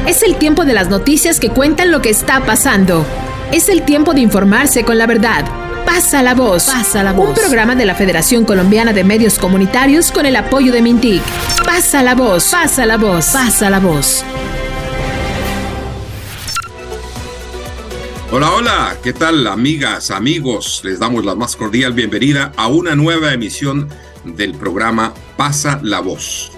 Es el tiempo de las noticias que cuentan lo que está pasando. Es el tiempo de informarse con la verdad. Pasa la voz. Pasa la voz. Un programa de la Federación Colombiana de Medios Comunitarios con el apoyo de Mintic. Pasa la voz. Pasa la voz. Pasa la voz. Hola, hola, ¿qué tal, amigas, amigos? Les damos la más cordial bienvenida a una nueva emisión del programa Pasa la Voz,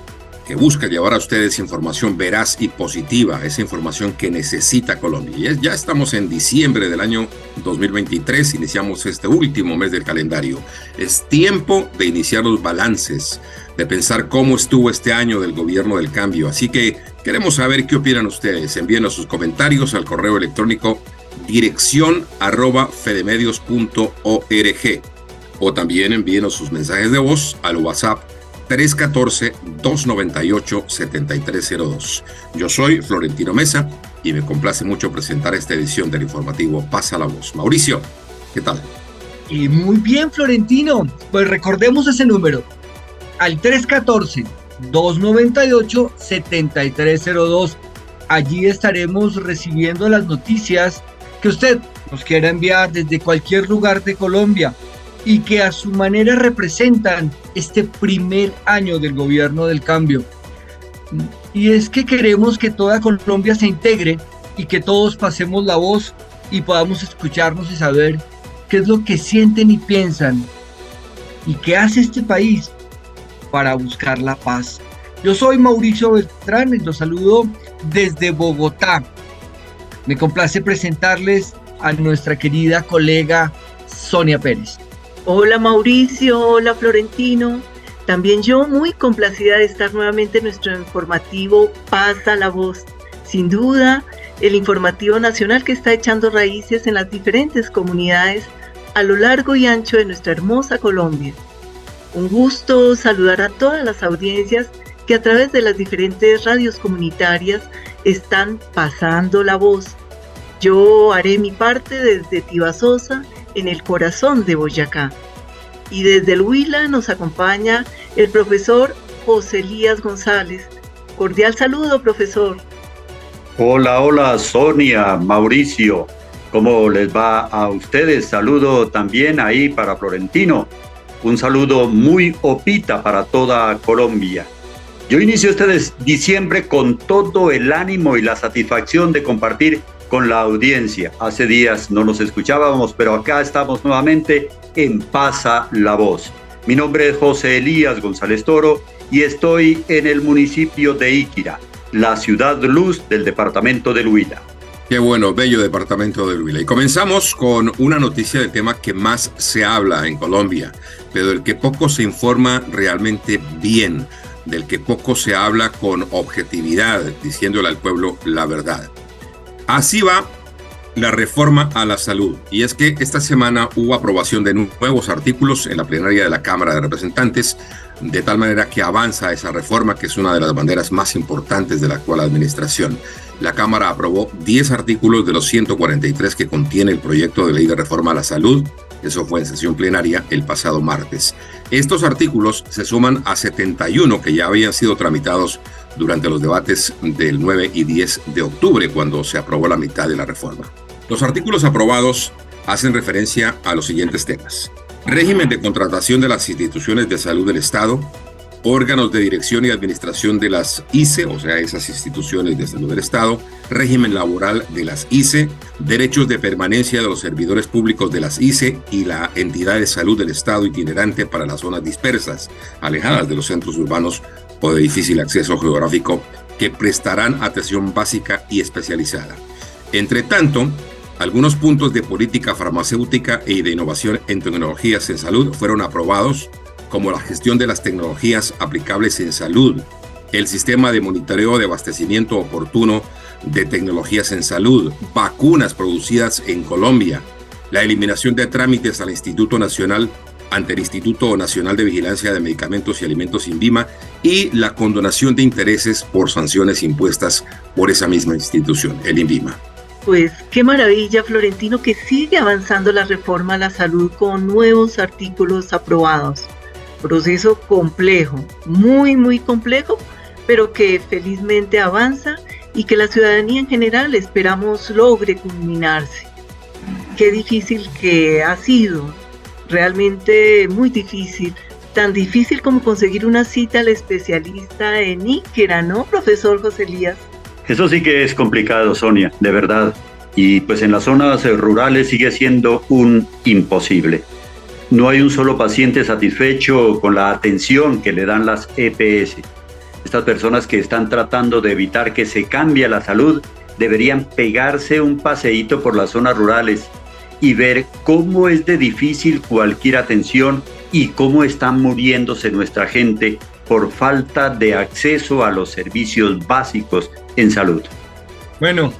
que busca llevar a ustedes información veraz y positiva, esa información que necesita Colombia. Y ya estamos en diciembre del año 2023, iniciamos este último mes del calendario. Es tiempo de iniciar los balances, de pensar cómo estuvo este año del gobierno del cambio. Así que queremos saber qué opinan ustedes. Envíenos sus comentarios al correo electrónico dirección@fedemedios.org o también envíenos sus mensajes de voz al WhatsApp 314-298-7302. Yo soy Florentino Mesa y me complace mucho presentar esta edición del informativo Pasa la Voz. Mauricio, ¿qué tal? Y muy bien, Florentino. Pues recordemos ese número, al 314-298-7302. Allí estaremos recibiendo las noticias que usted nos quiera enviar desde cualquier lugar de Colombia y que a su manera representan este primer año del gobierno del cambio. Y es que queremos que toda Colombia se integre y que todos pasemos la voz y podamos escucharnos y saber qué es lo que sienten y piensan y qué hace este país para buscar la paz. Yo soy Mauricio Beltrán y los saludo desde Bogotá. Me complace presentarles a nuestra querida colega Sonia Pérez. Hola Mauricio, hola Florentino. También yo muy complacida de estar nuevamente en nuestro informativo Pasa la Voz. Sin duda, el informativo nacional que está echando raíces en las diferentes comunidades a lo largo y ancho de nuestra hermosa Colombia. Un gusto saludar a todas las audiencias que a través de las diferentes radios comunitarias están pasando la voz. Yo haré mi parte desde Tibasosa, en el corazón de Boyacá. Y desde el Huila nos acompaña el profesor José Elías González. Cordial saludo, profesor. Hola, Sonia, Mauricio. ¿Cómo les va a ustedes? Saludo también ahí para Florentino. Un saludo muy opita para toda Colombia. Yo inicio este diciembre con todo el ánimo y la satisfacción de compartir con la audiencia. Hace días no nos escuchábamos, pero acá estamos nuevamente en Pasa la Voz. Mi nombre es José Elías González Toro y estoy en el municipio de Iquira, la ciudad luz del departamento del Huila. Qué bueno, bello departamento del Huila. Y comenzamos con una noticia del tema que más se habla en Colombia, pero del que poco se informa realmente bien, del que poco se habla con objetividad, diciéndole al pueblo la verdad. Así va la reforma a la salud. Y es que esta semana hubo aprobación de nuevos artículos en la plenaria de la Cámara de Representantes, de tal manera que avanza esa reforma, que es una de las banderas más importantes de la actual administración. La Cámara aprobó 10 artículos de los 143 que contiene el proyecto de ley de reforma a la salud. Eso fue en sesión plenaria el pasado martes. Estos artículos se suman a 71 que ya habían sido tramitados durante los debates del 9 y 10 de octubre, cuando se aprobó la mitad de la reforma. Los artículos aprobados hacen referencia a los siguientes temas: régimen de contratación de las instituciones de salud del Estado, órganos de dirección y administración de las ICE, o sea, esas instituciones de salud del Estado, régimen laboral de las ICE, derechos de permanencia de los servidores públicos de las ICE y la entidad de salud del Estado itinerante para las zonas dispersas, alejadas de los centros urbanos o de difícil acceso geográfico, que prestarán atención básica y especializada. Entre tanto, algunos puntos de política farmacéutica y de innovación en tecnologías en salud fueron aprobados, como la gestión de las tecnologías aplicables en salud, el sistema de monitoreo de abastecimiento oportuno de tecnologías en salud, vacunas producidas en Colombia, la eliminación de trámites al Instituto Nacional ante el Instituto Nacional de Vigilancia de Medicamentos y Alimentos INVIMA y la condonación de intereses por sanciones impuestas por esa misma institución, el INVIMA. Pues qué maravilla, Florentino, que sigue avanzando la reforma a la salud con nuevos artículos aprobados. Proceso complejo, muy complejo, pero que felizmente avanza y que la ciudadanía en general esperamos logre culminarse. Qué difícil que ha sido, realmente muy difícil, tan difícil como conseguir una cita al especialista en íquera, ¿no, profesor José Elías? Eso sí que es complicado, Sonia, de verdad. Y pues en las zonas rurales sigue siendo un imposible. No hay un solo paciente satisfecho con la atención que le dan las EPS. Estas personas que están tratando de evitar que se cambie la salud deberían pegarse un paseíto por las zonas rurales y ver cómo es de difícil cualquier atención y cómo está muriéndose nuestra gente por falta de acceso a los servicios básicos en salud. Bueno,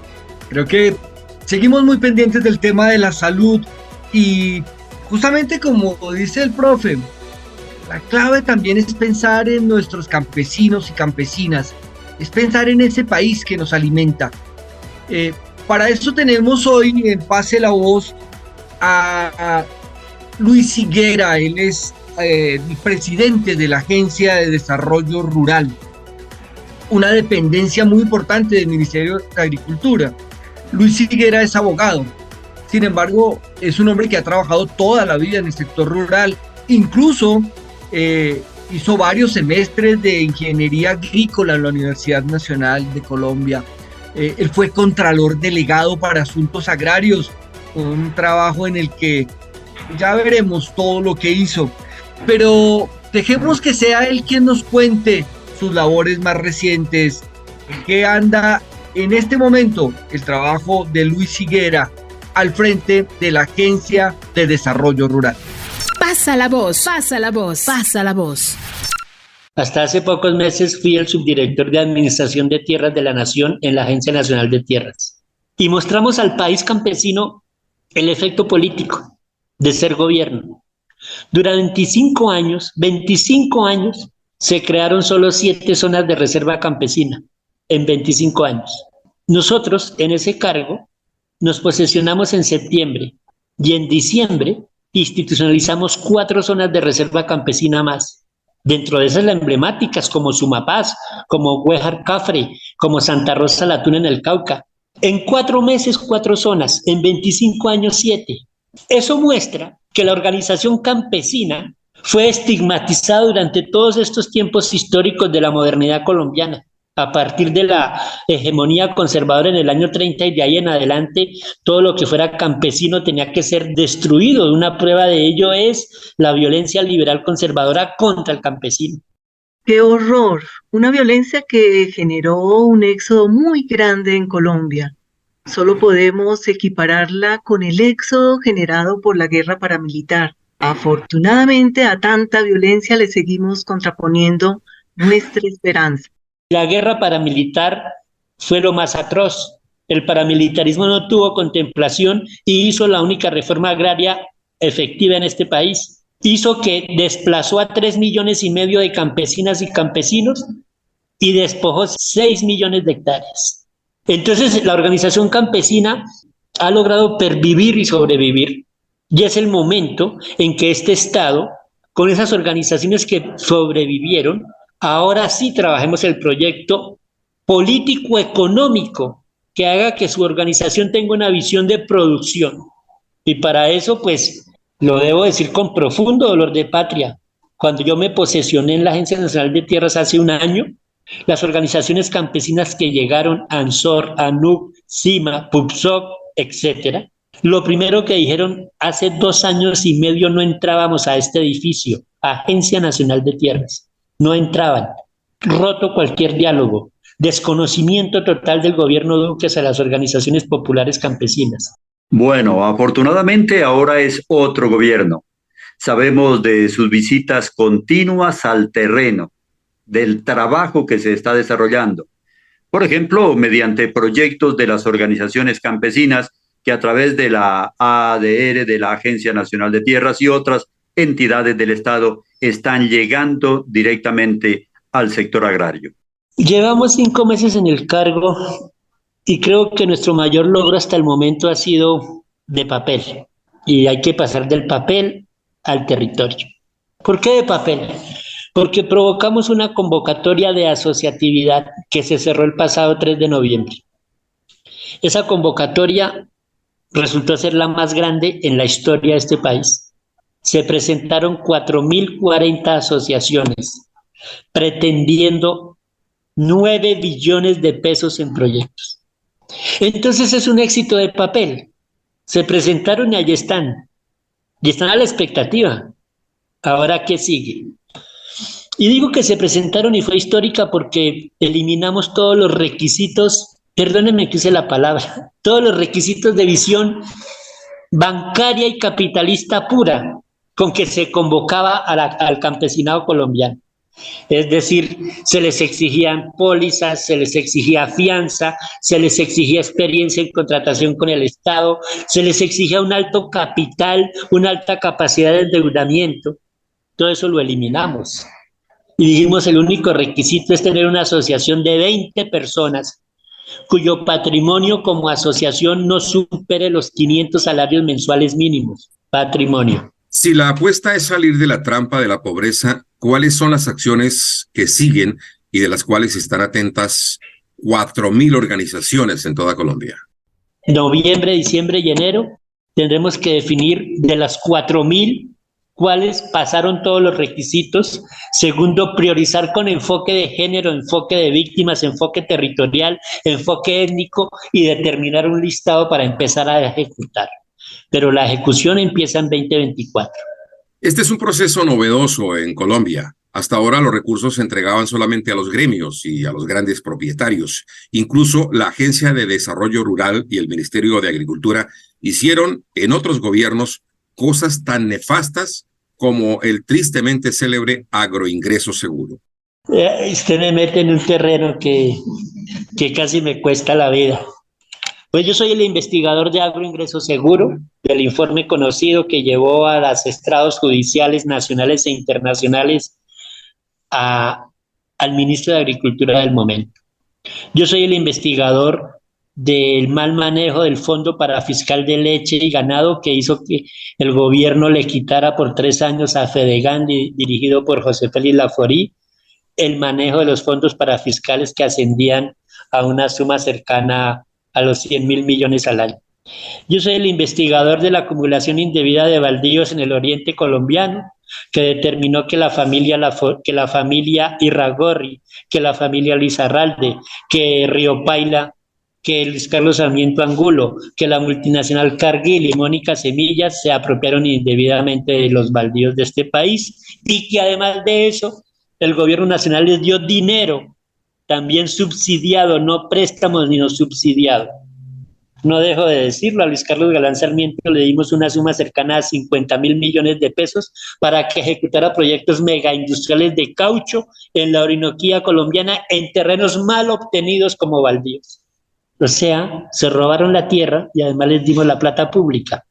creo que seguimos muy pendientes del tema de la salud y justamente como dice el profe, la clave también es pensar en nuestros campesinos y campesinas, es pensar en ese país que nos alimenta. Para eso tenemos hoy en Pase la Voz a Luis Higuera. Él es el presidente de la Agencia de Desarrollo Rural, una dependencia muy importante del Ministerio de Agricultura. Luis Higuera es abogado, sin embargo es un hombre que ha trabajado toda la vida en el sector rural, incluso hizo varios semestres de ingeniería agrícola en la Universidad Nacional de Colombia. Él fue contralor delegado para asuntos agrarios, un trabajo en el que ya veremos todo lo que hizo, pero dejemos que sea él quien nos cuente sus labores más recientes, qué anda en este momento el trabajo de Luis Higuera al frente de la Agencia de Desarrollo Rural. Pasa la voz, pasa la voz, pasa la voz. Hasta hace pocos meses fui el subdirector de Administración de Tierras de la Nación en la Agencia Nacional de Tierras. Y mostramos al país campesino el efecto político de ser gobierno. Durante 25 años, se crearon solo 7 zonas de reserva campesina en 25 años. Nosotros, en ese cargo, nos posesionamos en septiembre y en diciembre institucionalizamos 4 zonas de reserva campesina más. Dentro de esas las emblemáticas como Sumapaz, como Huejar Cafre, como Santa Rosa la Tuna en el Cauca. En 4 meses, 4 zonas, en 25 años, 7. Eso muestra que la organización campesina fue estigmatizada durante todos estos tiempos históricos de la modernidad colombiana. A partir de la hegemonía conservadora en el año 30 y de ahí en adelante, todo lo que fuera campesino tenía que ser destruido. Una prueba de ello es la violencia liberal conservadora contra el campesino. ¡Qué horror! Una violencia que generó un éxodo muy grande en Colombia. Solo podemos equipararla con el éxodo generado por la guerra paramilitar. Afortunadamente, a tanta violencia le seguimos contraponiendo nuestra esperanza. La guerra paramilitar fue lo más atroz. El paramilitarismo no tuvo contemplación y hizo la única reforma agraria efectiva en este país. Hizo que desplazó a 3,5 millones de campesinas y campesinos y despojó 6 millones de hectáreas. Entonces, la organización campesina ha logrado pervivir y sobrevivir. Y es el momento en que este Estado, con esas organizaciones que sobrevivieron, ahora sí trabajemos el proyecto político-económico que haga que su organización tenga una visión de producción. Y para eso, pues, lo debo decir con profundo dolor de patria. Cuando yo me posesioné en la Agencia Nacional de Tierras hace 1 año, las organizaciones campesinas que llegaron, ANSOR, ANUC, CIMA, PUPSOC, etcétera, lo primero que dijeron, hace 2 años y medio no entrábamos a este edificio, Agencia Nacional de Tierras. No entraban, roto cualquier diálogo, desconocimiento total del gobierno Duque hacia las organizaciones populares campesinas. Bueno, afortunadamente ahora es otro gobierno. Sabemos de sus visitas continuas al terreno, del trabajo que se está desarrollando. Por ejemplo, mediante proyectos de las organizaciones campesinas que a través de la ADR, de la Agencia Nacional de Tierras y otras entidades del Estado están llegando directamente al sector agrario. Llevamos 5 meses en el cargo y creo que nuestro mayor logro hasta el momento ha sido de papel. Y hay que pasar del papel al territorio. ¿Por qué de papel? porque provocamos una convocatoria de asociatividad que se cerró el pasado 3 de noviembre. Esa convocatoria resultó ser la más grande en la historia de este país. Se presentaron 4.040 asociaciones pretendiendo 9 billones de pesos en proyectos. Entonces es un éxito de papel. Se presentaron y ahí están. Y están a la expectativa. Ahora, ¿qué sigue? Y digo que se presentaron y fue histórica porque eliminamos todos los requisitos, perdónenme que use la palabra, todos los requisitos de visión bancaria y capitalista pura con que se convocaba al campesinado colombiano. Es decir, se les exigían pólizas, se les exigía fianza, se les exigía experiencia en contratación con el Estado, se les exigía un alto capital, una alta capacidad de endeudamiento. Todo eso lo eliminamos. Y dijimos, el único requisito es tener una asociación de 20 personas cuyo patrimonio como asociación no supere los 500 salarios mensuales mínimos. Patrimonio. Si la apuesta es salir de la trampa de la pobreza, ¿cuáles son las acciones que siguen y de las cuales están atentas 4.000 organizaciones en toda Colombia? Noviembre, diciembre y enero tendremos que definir de las 4.000 cuáles pasaron todos los requisitos. Segundo, priorizar con enfoque de género, enfoque de víctimas, enfoque territorial, enfoque étnico y determinar un listado para empezar a ejecutar. Pero la ejecución empieza en 2024. Este es un proceso novedoso en Colombia. Hasta ahora los recursos se entregaban solamente a los gremios y a los grandes propietarios. Incluso la Agencia de Desarrollo Rural y el Ministerio de Agricultura hicieron en otros gobiernos cosas tan nefastas como el tristemente célebre agroingreso seguro. Usted me mete en un terreno que casi me cuesta la vida. Pues yo soy el investigador de agroingreso seguro, del informe conocido que llevó a los estrados judiciales nacionales e internacionales al ministro de Agricultura del momento. Yo soy el investigador del mal manejo del Fondo para Fiscal de Leche y Ganado que hizo que el gobierno le quitara por 3 años a Fedegan, dirigido por José Félix Laforí, el manejo de los fondos para fiscales que ascendían a una suma cercana a los 100.000 millones al año. Yo soy el investigador de la acumulación indebida de baldíos en el oriente colombiano, que determinó que la familia Irragorri, que la familia Lizarralde, que Río Paila, que Luis Carlos Sarmiento Angulo, que la multinacional Cargill y Mónica Semillas se apropiaron indebidamente de los baldíos de este país y que además de eso el gobierno nacional les dio dinero, también subsidiado, no préstamos ni no subsidiado. No dejo de decirlo, a Luis Carlos Galán Sarmiento le dimos una suma cercana a 50.000 millones de pesos para que ejecutara proyectos megaindustriales de caucho en la Orinoquía colombiana en terrenos mal obtenidos como baldíos. O sea, se robaron la tierra y además les dimos la plata pública.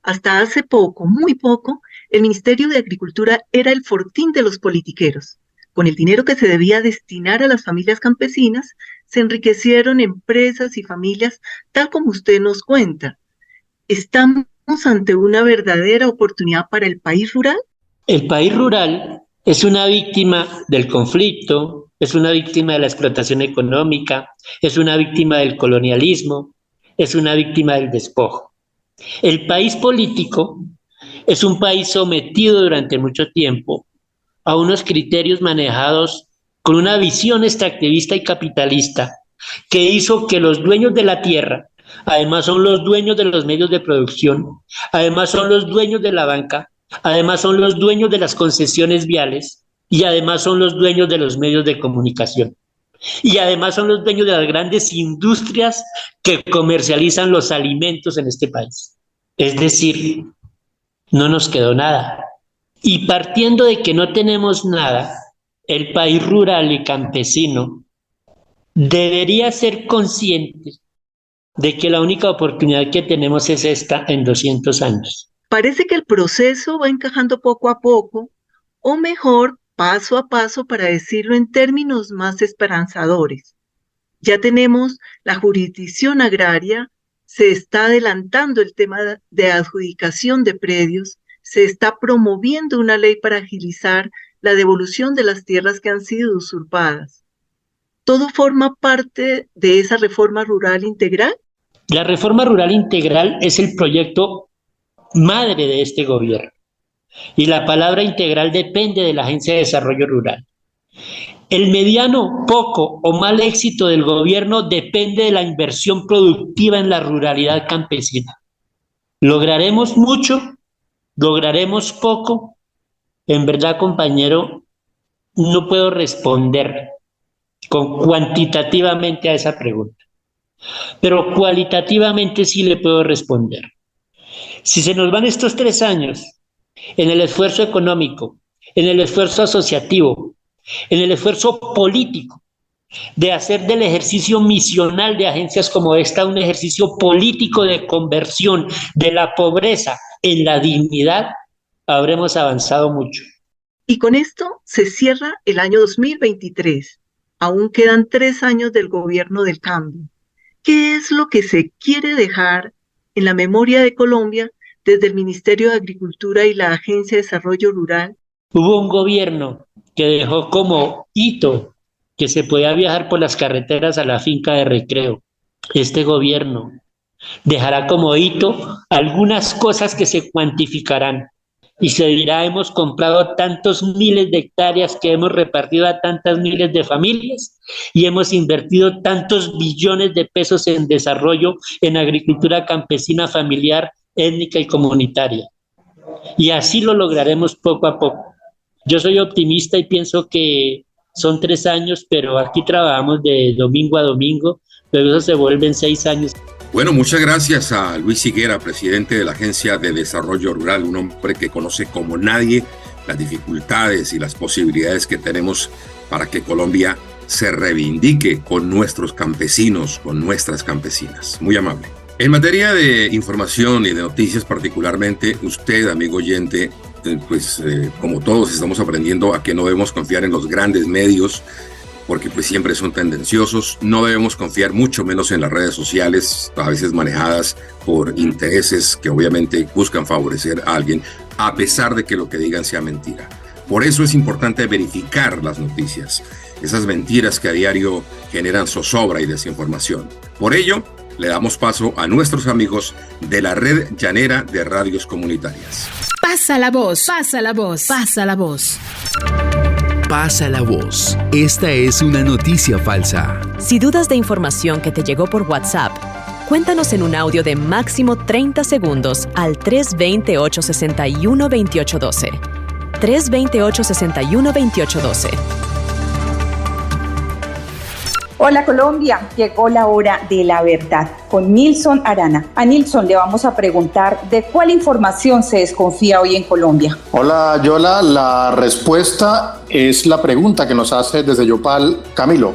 Hasta hace poco, muy poco, el Ministerio de Agricultura era el fortín de los politiqueros. Con el dinero que se debía destinar a las familias campesinas, se enriquecieron empresas y familias, tal como usted nos cuenta. ¿Estamos ante una verdadera oportunidad para el país rural? El país rural es una víctima del conflicto, es una víctima de la explotación económica, es una víctima del colonialismo, es una víctima del despojo. El país político es un país sometido durante mucho tiempo a unos criterios manejados con una visión extractivista y capitalista que hizo que los dueños de la tierra, además son los dueños de los medios de producción, además son los dueños de la banca, además son los dueños de las concesiones viales y además son los dueños de los medios de comunicación. Y además son los dueños de las grandes industrias que comercializan los alimentos en este país. Es decir, no nos quedó nada. Y partiendo de que no tenemos nada, el país rural y campesino debería ser consciente de que la única oportunidad que tenemos es esta en 200 años. Parece que el proceso va encajando poco a poco, o mejor, paso a paso, para decirlo en términos más esperanzadores. Ya tenemos la jurisdicción agraria, se está adelantando el tema de adjudicación de predios, se está promoviendo una ley para agilizar la devolución de las tierras que han sido usurpadas. ¿Todo forma parte de esa reforma rural integral? La reforma rural integral es el proyecto madre de este gobierno. Y la palabra integral depende de la Agencia de Desarrollo Rural. El mediano, poco o mal éxito del gobierno depende de la inversión productiva en la ruralidad campesina. ¿Lograremos mucho? ¿Lograremos poco? En verdad, compañero, no puedo responder cuantitativamente a esa pregunta, pero cualitativamente sí le puedo responder. Si se nos van estos 3 años en el esfuerzo económico, en el esfuerzo asociativo, en el esfuerzo político de hacer del ejercicio misional de agencias como esta un ejercicio político de conversión de la pobreza en la dignidad, habremos avanzado mucho. Y con esto se cierra el año 2023. Aún quedan 3 años del gobierno del cambio. ¿Qué es lo que se quiere dejar en la memoria de Colombia desde el Ministerio de Agricultura y la Agencia de Desarrollo Rural? Hubo un gobierno que dejó como hito que se podía viajar por las carreteras a la finca de recreo. Este gobierno dejará como hito algunas cosas que se cuantificarán y se dirá: hemos comprado tantos miles de hectáreas que hemos repartido a tantas miles de familias y hemos invertido tantos billones de pesos en desarrollo en agricultura campesina, familiar, étnica y comunitaria. Y así lo lograremos poco a poco. Yo soy optimista y pienso que son 3 años, pero aquí trabajamos de domingo a domingo, pero eso se vuelven 6 años. Bueno, muchas gracias a Luis Higuera, presidente de la Agencia de Desarrollo Rural, un hombre que conoce como nadie las dificultades y las posibilidades que tenemos para que Colombia se reivindique con nuestros campesinos, con nuestras campesinas. Muy amable. En materia de información y de noticias particularmente, usted, amigo oyente, como todos estamos aprendiendo a que no debemos confiar en los grandes medios, porque pues siempre son tendenciosos. No debemos confiar mucho menos en las redes sociales, a veces manejadas por intereses que obviamente buscan favorecer a alguien, a pesar de que lo que digan sea mentira. Por eso es importante verificar las noticias, esas mentiras que a diario generan zozobra y desinformación. Por ello, le damos paso a nuestros amigos de la Red Llanera de Radios Comunitarias. Pasa la voz, pasa la voz, pasa la voz. Pasa la voz. Esta es una noticia falsa. Si dudas de información que te llegó por WhatsApp, cuéntanos en un audio de máximo 30 segundos al 320-861-2812. 320-861-2812. Hola Colombia, llegó la hora de la verdad con Nilson Arana. A Nilson le vamos a preguntar de cuál información se desconfía hoy en Colombia. Hola Yola, la respuesta es la pregunta que nos hace desde Yopal Camilo.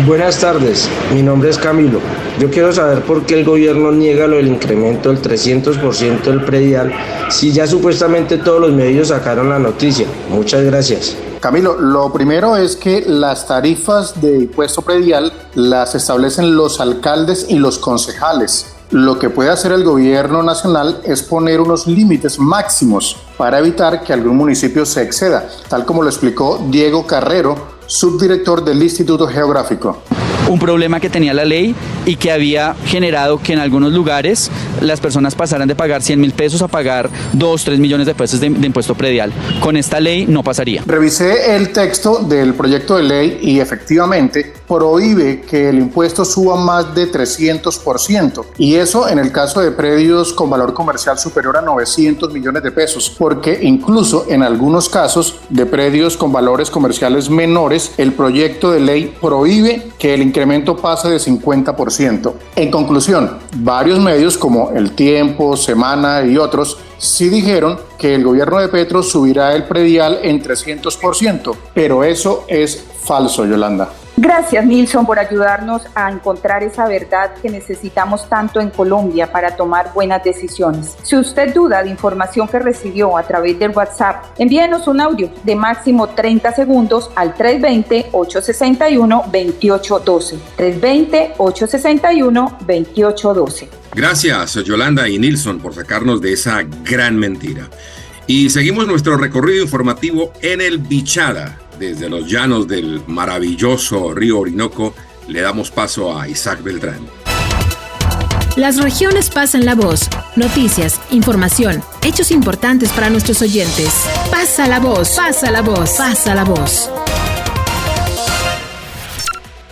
Buenas tardes, mi nombre es Camilo. Yo quiero saber por qué el gobierno niega lo del incremento del 300% del predial si ya supuestamente todos los medios sacaron la noticia. Muchas gracias. Camilo, lo primero es que las tarifas de impuesto predial las establecen los alcaldes y los concejales. Lo que puede hacer el gobierno nacional es poner unos límites máximos para evitar que algún municipio se exceda, tal como lo explicó Diego Carrero, subdirector del Instituto Geográfico. Un problema que tenía la ley y que había generado que en algunos lugares las personas pasaran de pagar 100.000 pesos a pagar 2-3 millones de pesos de impuesto predial. Con esta ley no pasaría. Revisé el texto del proyecto de ley y efectivamente prohíbe que el impuesto suba más de 300%, y eso en el caso de predios con valor comercial superior a 900 millones de pesos, porque incluso en algunos casos de predios con valores comerciales menores, el proyecto de ley prohíbe que el incremento pase de 50%. En conclusión, varios medios como El Tiempo, Semana y otros sí dijeron que el gobierno de Petro subirá el predial en 300%, pero eso es falso, Yolanda. Gracias, Nilson, por ayudarnos a encontrar esa verdad que necesitamos tanto en Colombia para tomar buenas decisiones. Si usted duda de información que recibió a través del WhatsApp, envíenos un audio de máximo 30 segundos al 320-861-2812. 320-861-2812. Gracias, Yolanda y Nilson, por sacarnos de esa gran mentira. Y seguimos nuestro recorrido informativo en el Bichada. Desde los llanos del maravilloso río Orinoco, le damos paso a Isaac Beltrán. Las regiones pasan la voz. Noticias, información, hechos importantes para nuestros oyentes. Pasa la voz, pasa la voz, pasa la voz.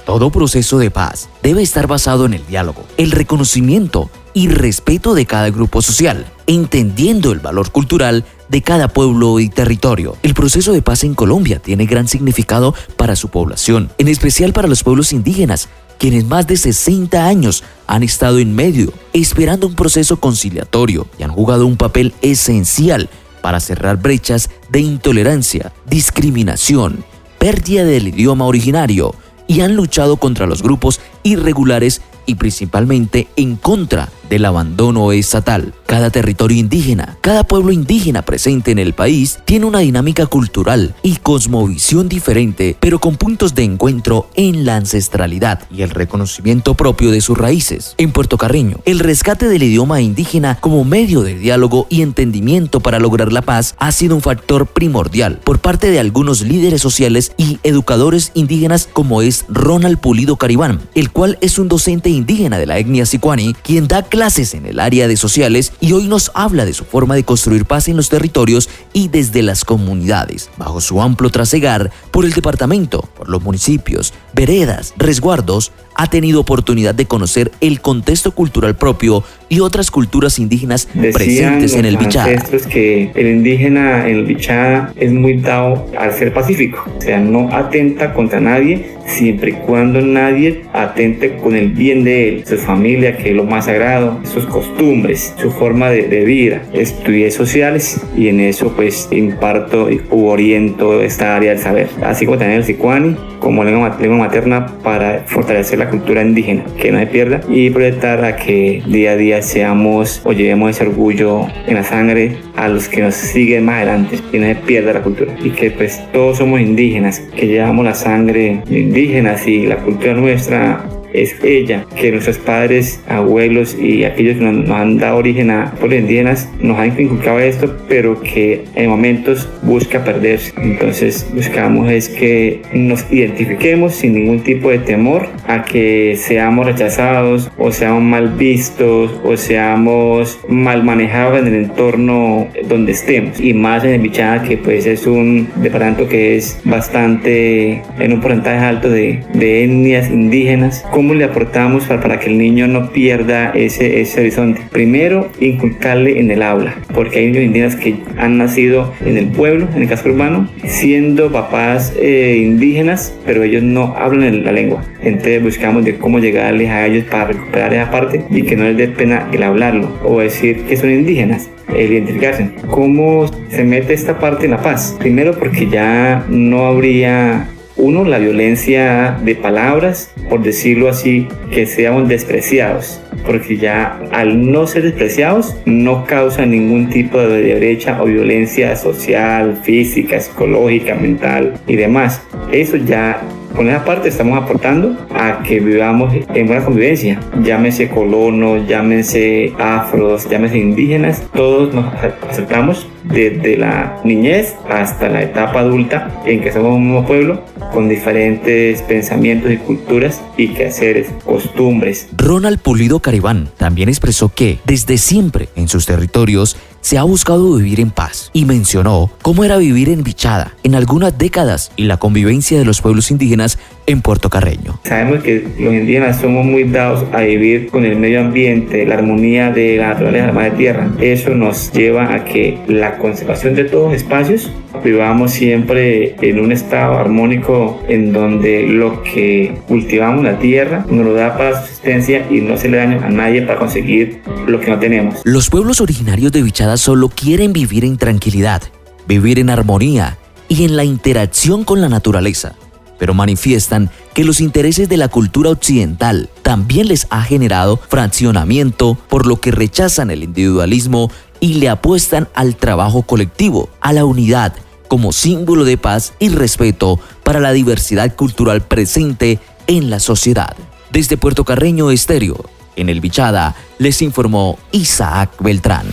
Todo proceso de paz debe estar basado en el diálogo, el reconocimiento y respeto de cada grupo social, entendiendo el valor cultural de cada pueblo y territorio. El proceso de paz en Colombia tiene gran significado para su población, en especial para los pueblos indígenas, quienes más de 60 años han estado en medio, esperando un proceso conciliatorio y han jugado un papel esencial para cerrar brechas de intolerancia, discriminación, pérdida del idioma originario, y han luchado contra los grupos irregulares y principalmente en contra del abandono estatal. Cada territorio indígena, cada pueblo indígena presente en el país tiene una dinámica cultural y cosmovisión diferente, pero con puntos de encuentro en la ancestralidad y el reconocimiento propio de sus raíces. En Puerto Carreño, el rescate del idioma indígena como medio de diálogo y entendimiento para lograr la paz ha sido un factor primordial por parte de algunos líderes sociales y educadores indígenas, como es Ronald Pulido Caribán, el cual es un docente indígena de la etnia Sicuani, quien da clases en el área de sociales y hoy nos habla de su forma de construir paz en los territorios y desde las comunidades, bajo su amplio trasegar por el departamento, por los municipios, veredas, resguardos. Ha tenido oportunidad de conocer el contexto cultural propio y otras culturas indígenas presentes en el Bichada. Decían que el indígena en el Bichada es muy dado al ser pacífico, o sea, no atenta contra nadie, siempre y cuando nadie atente con el bien de él, su familia, que es lo más sagrado, sus costumbres, su forma de vida. Estudié sociales y en eso pues imparto u oriento esta área del saber, así como también el Sicuani como lengua materna, para fortalecer la cultura indígena, que no se pierda, y proyectar a que día a día seamos o llevemos ese orgullo en la sangre a los que nos siguen más adelante, y no se pierda la cultura, y que pues todos somos indígenas, que llevamos la sangre indígenas y la cultura nuestra es ella, que nuestros padres, abuelos y aquellos que nos han dado origen a pueblos indígenas nos han inculcado esto, pero que en momentos busca perderse. Entonces buscamos es que nos identifiquemos sin ningún tipo de temor a que seamos rechazados o seamos mal vistos o seamos mal manejados en el entorno donde estemos, y más en el Bichada, que pues es un departamento que es bastante, en un porcentaje alto de etnias indígenas. ¿Cómo le aportamos para que el niño no pierda ese horizonte? Primero, inculcarle en el habla, porque hay niños indígenas que han nacido en el pueblo, en el casco urbano, siendo papás indígenas, pero ellos no hablan la lengua. Entonces buscamos de cómo llegarles a ellos para recuperar esa parte y que no les dé pena el hablarlo o decir que son indígenas, el identificarse. ¿Cómo se mete esta parte en la paz? Primero, porque ya no habría la violencia de palabras, por decirlo así, que seamos despreciados, porque ya al no ser despreciados no causa ningún tipo de brecha o violencia social, física, psicológica, mental y demás. Eso ya, con esa parte estamos aportando a que vivamos en buena convivencia, llámese colonos, llámese afros, llámese indígenas, todos nos aceptamos desde la niñez hasta la etapa adulta, en que somos un mismo pueblo con diferentes pensamientos y culturas y quehaceres, costumbres. Ronald Pulido Caribán también expresó que desde siempre en sus territorios se ha buscado vivir en paz y mencionó cómo era vivir en Bichada en algunas décadas y la convivencia de los pueblos indígenas en Puerto Carreño. Sabemos que los indígenas somos muy dados a vivir con el medio ambiente, la armonía de la naturaleza, la madre tierra. Eso nos lleva a que la conservación de todos los espacios vivamos siempre en un estado armónico, en donde lo que cultivamos, la tierra, nos lo da para subsistencia y no se le daña a nadie para conseguir lo que no tenemos. Los pueblos originarios de Bichada solo quieren vivir en tranquilidad, vivir en armonía y en la interacción con la naturaleza, pero manifiestan que los intereses de la cultura occidental también les ha generado fraccionamiento, por lo que rechazan el individualismo y le apuestan al trabajo colectivo, a la unidad, como símbolo de paz y respeto para la diversidad cultural presente en la sociedad. Desde Puerto Carreño Estéreo, en el Bichada, les informó Isaac Beltrán.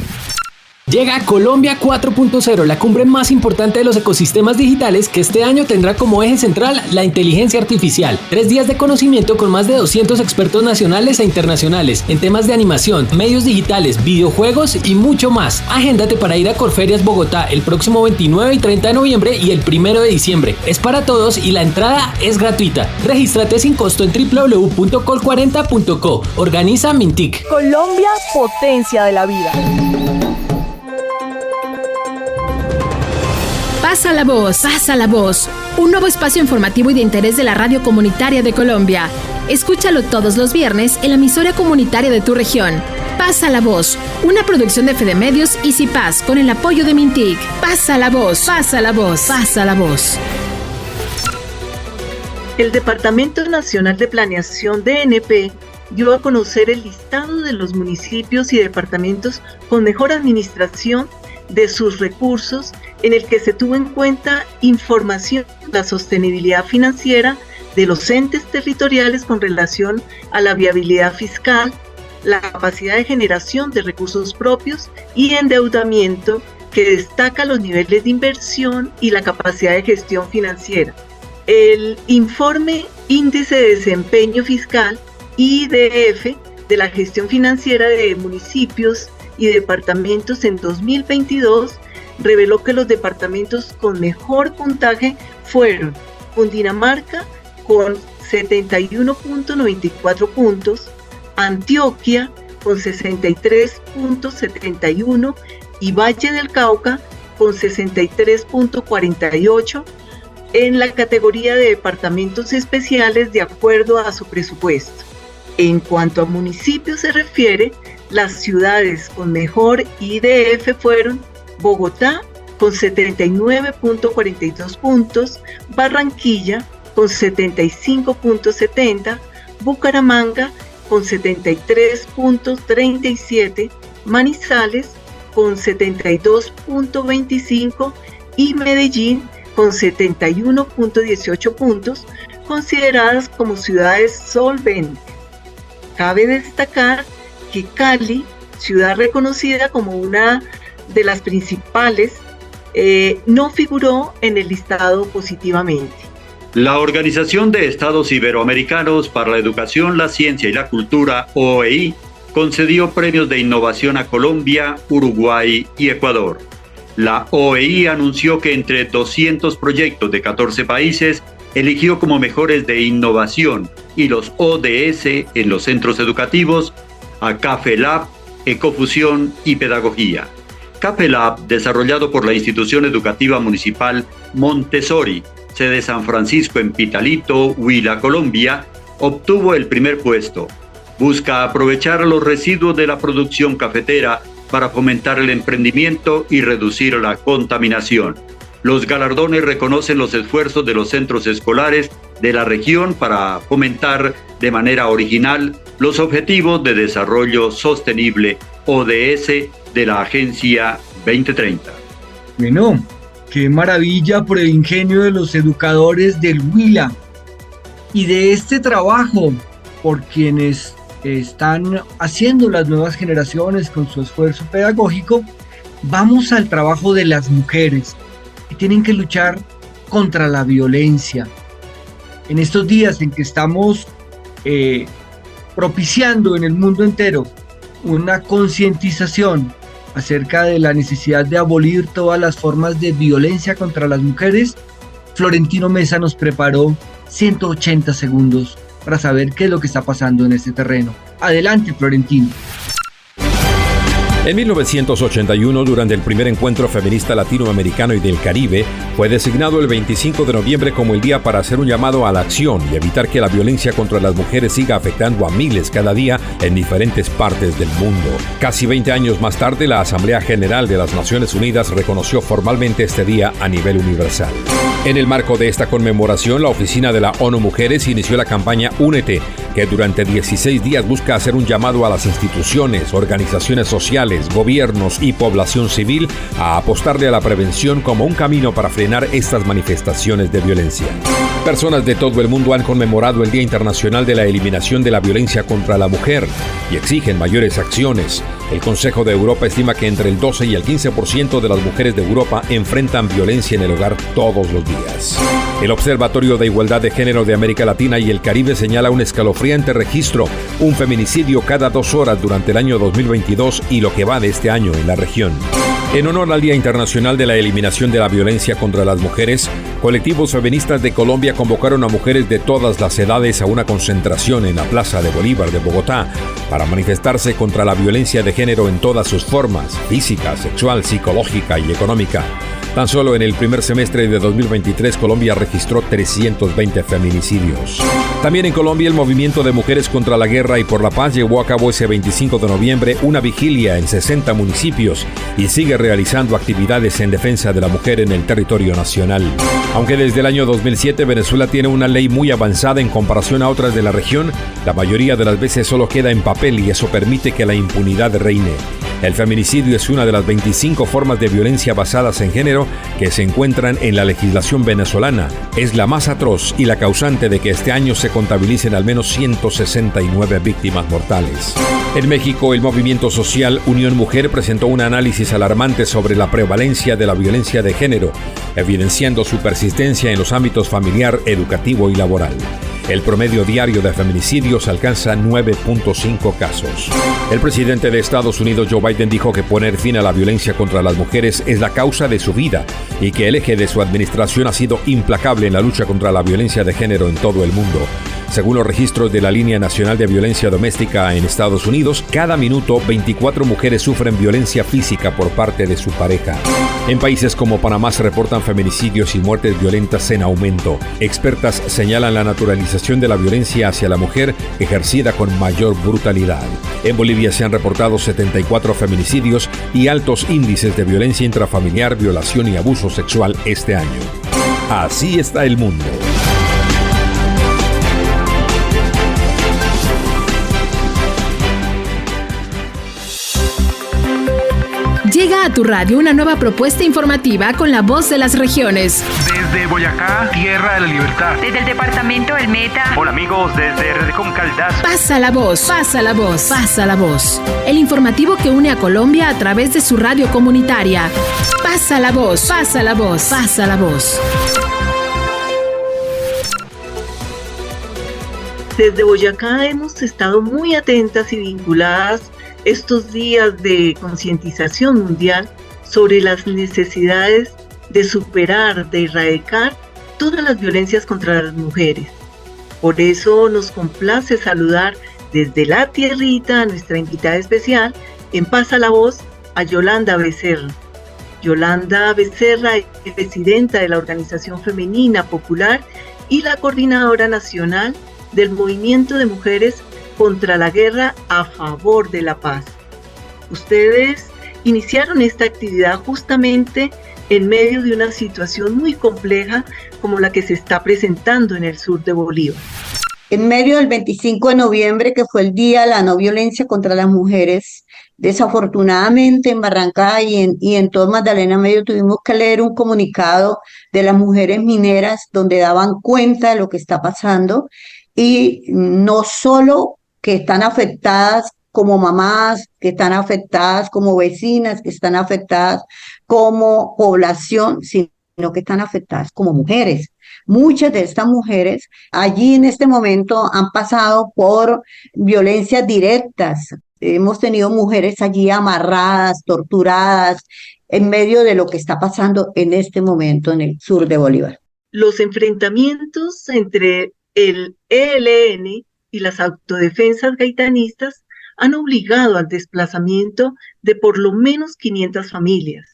Llega Colombia 4.0, la cumbre más importante de los ecosistemas digitales que este año tendrá como eje central la inteligencia artificial. 3 días de conocimiento con más de 200 expertos nacionales e internacionales en temas de animación, medios digitales, videojuegos y mucho más. Agéndate para ir a Corferias Bogotá el próximo 29 y 30 de noviembre y el 1 de diciembre. Es para todos y la entrada es gratuita. Regístrate sin costo en www.col40.co. Organiza Mintic. Colombia, potencia de la vida. Pasa la voz, pasa la voz. Un nuevo espacio informativo y de interés de la Radio Comunitaria de Colombia. Escúchalo todos los viernes en la emisora comunitaria de tu región. Pasa la voz, una producción de Fede Medios y CIPAS con el apoyo de Mintic. Pasa la voz, pasa la voz, pasa la voz. El Departamento Nacional de Planeación DNP dio a conocer el listado de los municipios y departamentos con mejor administración de sus recursos, en el que se tuvo en cuenta información de la sostenibilidad financiera de los entes territoriales con relación a la viabilidad fiscal, la capacidad de generación de recursos propios y endeudamiento, que destaca los niveles de inversión y la capacidad de gestión financiera. El informe Índice de Desempeño Fiscal, IDF, de la gestión financiera de municipios y departamentos en 2022 reveló que los departamentos con mejor puntaje fueron Cundinamarca con 71.94 puntos, Antioquia con 63.71 y Valle del Cauca con 63.48 en la categoría de departamentos especiales de acuerdo a su presupuesto. En cuanto a municipios se refiere, las ciudades con mejor IDF fueron Bogotá con 79.42 puntos, Barranquilla con 75.70, Bucaramanga con 73.37, Manizales con 72.25 y Medellín con 71.18 puntos, consideradas como ciudades solventes. Cabe destacar que Cali, ciudad reconocida como una de las principales, no figuró en el listado positivamente. La Organización de Estados Iberoamericanos para la Educación, la Ciencia y la Cultura, OEI, concedió premios de innovación a Colombia, Uruguay y Ecuador. La OEI anunció que entre 200 proyectos de 14 países, eligió como mejores de innovación y los ODS en los centros educativos a Café Lab, Ecofusión y Pedagogía. Café Lab, desarrollado por la institución educativa municipal Montessori, sede San Francisco en Pitalito, Huila, Colombia, obtuvo el primer puesto. Busca aprovechar los residuos de la producción cafetera para fomentar el emprendimiento y reducir la contaminación. Los galardones reconocen los esfuerzos de los centros escolares de la región para fomentar de manera original los Objetivos de Desarrollo Sostenible, ODS, de la Agencia 2030. Bueno, qué maravilla por el ingenio de los educadores del Huila y de este trabajo por quienes están haciendo las nuevas generaciones con su esfuerzo pedagógico. Vamos al trabajo de las mujeres que tienen que luchar contra la violencia. En estos días en que estamos propiciando en el mundo entero una concientización acerca de la necesidad de abolir todas las formas de violencia contra las mujeres, Florentino Mesa nos preparó 180 segundos para saber qué es lo que está pasando en este terreno. Adelante, Florentino. En 1981, durante el primer encuentro feminista latinoamericano y del Caribe, fue designado el 25 de noviembre como el día para hacer un llamado a la acción y evitar que la violencia contra las mujeres siga afectando a miles cada día en diferentes partes del mundo. Casi 20 años más tarde, la Asamblea General de las Naciones Unidas reconoció formalmente este día a nivel universal. En el marco de esta conmemoración, la Oficina de la ONU Mujeres inició la campaña Únete, que durante 16 días busca hacer un llamado a las instituciones, organizaciones sociales, gobiernos y población civil a apostarle a la prevención como un camino para frenar estas manifestaciones de violencia. Personas de todo el mundo han conmemorado el Día Internacional de la Eliminación de la Violencia contra la Mujer y exigen mayores acciones. El Consejo de Europa estima que entre el 12 y el 15% de las mujeres de Europa enfrentan violencia en el hogar todos los días. El Observatorio de Igualdad de Género de América Latina y el Caribe señala un escalofriante registro, un feminicidio cada 2 horas durante el año 2022 y lo que va de este año en la región. En honor al Día Internacional de la Eliminación de la Violencia contra las Mujeres, colectivos feministas de Colombia convocaron a mujeres de todas las edades a una concentración en la Plaza de Bolívar de Bogotá para manifestarse contra la violencia de género en todas sus formas, física, sexual, psicológica y económica. Tan solo en el primer semestre de 2023, Colombia registró 320 feminicidios. También en Colombia, el Movimiento de Mujeres contra la Guerra y por la Paz llevó a cabo ese 25 de noviembre una vigilia en 60 municipios y sigue realizando actividades en defensa de la mujer en el territorio nacional. Aunque desde el año 2007 Venezuela tiene una ley muy avanzada en comparación a otras de la región, la mayoría de las veces solo queda en papel y eso permite que la impunidad reine. El feminicidio es una de las 25 formas de violencia basadas en género que se encuentran en la legislación venezolana. Es la más atroz y la causante de que este año se contabilicen al menos 169 víctimas mortales. En México, el movimiento social Unión Mujer presentó un análisis alarmante sobre la prevalencia de la violencia de género, evidenciando su persistencia en los ámbitos familiar, educativo y laboral. El promedio diario de feminicidios alcanza 9.5 casos. El presidente de Estados Unidos, Joe Biden, dijo que poner fin a la violencia contra las mujeres es la causa de su vida y que el eje de su administración ha sido implacable en la lucha contra la violencia de género en todo el mundo. Según los registros de la Línea Nacional de Violencia Doméstica en Estados Unidos, cada minuto 24 mujeres sufren violencia física por parte de su pareja. En países como Panamá se reportan feminicidios y muertes violentas en aumento. Expertas señalan la naturalización de la violencia hacia la mujer ejercida con mayor brutalidad. En Bolivia se han reportado 74 feminicidios y altos índices de violencia intrafamiliar, violación y abuso sexual este año. Así está el mundo. Llega a tu radio una nueva propuesta informativa con la voz de las regiones. Desde Boyacá, Tierra de la Libertad. Desde el departamento del Meta. Hola amigos, desde Redecom Caldas. Pasa la voz, pasa la voz, pasa la voz. El informativo que une a Colombia a través de su radio comunitaria. Pasa la voz, pasa la voz, pasa la voz. Desde Boyacá hemos estado muy atentas y vinculadas estos días de concientización mundial sobre las necesidades de superar, de erradicar todas las violencias contra las mujeres. Por eso nos complace saludar desde la tierrita a nuestra invitada especial en Pasa la Voz, a Yolanda Becerra. Yolanda Becerra es presidenta de la Organización Femenina Popular y la coordinadora nacional del Movimiento de Mujeres contra la Guerra a favor de la paz. Ustedes iniciaron esta actividad justamente en medio de una situación muy compleja como la que se está presentando en el sur de Bolívar. En medio del 25 de noviembre, que fue el Día de la No Violencia contra las Mujeres, desafortunadamente en Barranca y en todo Magdalena Medio tuvimos que leer un comunicado de las mujeres mineras donde daban cuenta de lo que está pasando y no solo que están afectadas como mamás, que están afectadas como vecinas, que están afectadas como población, sino que están afectadas como mujeres. Muchas de estas mujeres allí en este momento han pasado por violencias directas. Hemos tenido mujeres allí amarradas, torturadas, en medio de lo que está pasando en este momento en el sur de Bolívar. Los enfrentamientos entre el ELN y las autodefensas gaitanistas han obligado al desplazamiento de por lo menos 500 familias.